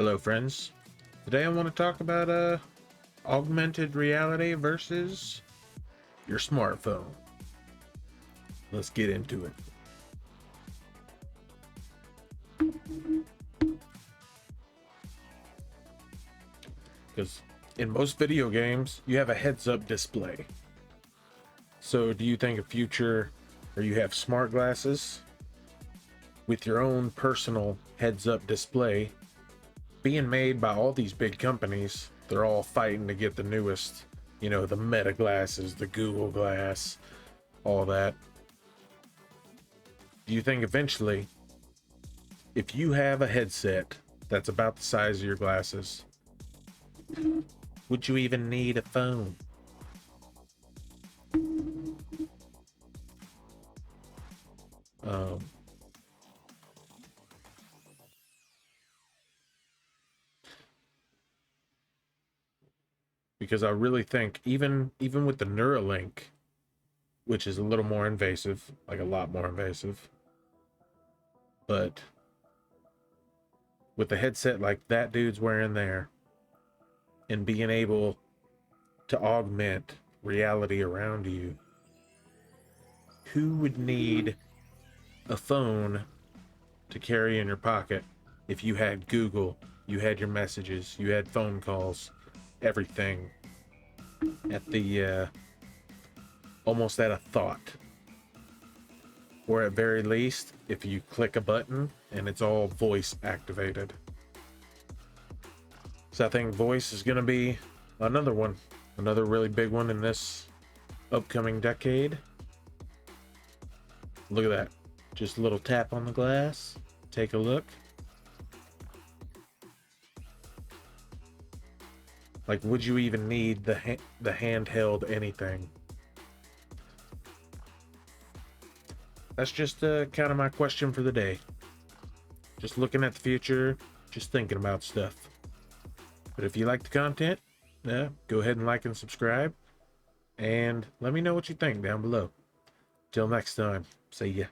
Hello friends. Today I want to talk about augmented reality versus your smartphone. Let's get into it. Because in most video games, you have a heads-up display. So do you think a future where you have smart glasses with your own personal heads-up display being made by all these big companies? They're all fighting to get the newest, the Meta glasses, the Google Glass, all that. Do you think eventually, if you have a headset that's about the size of your glasses, would you even need a phone? Um, because I really think even with the Neuralink, which is a little more invasive, like a lot more invasive, but with the headset like that dude's wearing there and being able to augment reality around you, who would need a phone to carry in your pocket if you had Google, you had your messages, you had phone calls, everything at the almost at a thought? Or at very least, if you click a button and it's all voice activated. So I think voice is going to be another one, another really big one in this upcoming decade. Look at that. Just a little tap on the glass. Take a look. Like, would you even need the handheld anything? That's just kind of my question for the day. Just looking at the future, just thinking about stuff. But if you like the content, go ahead and like and subscribe. And let me know what you think down below. Till next time, see ya.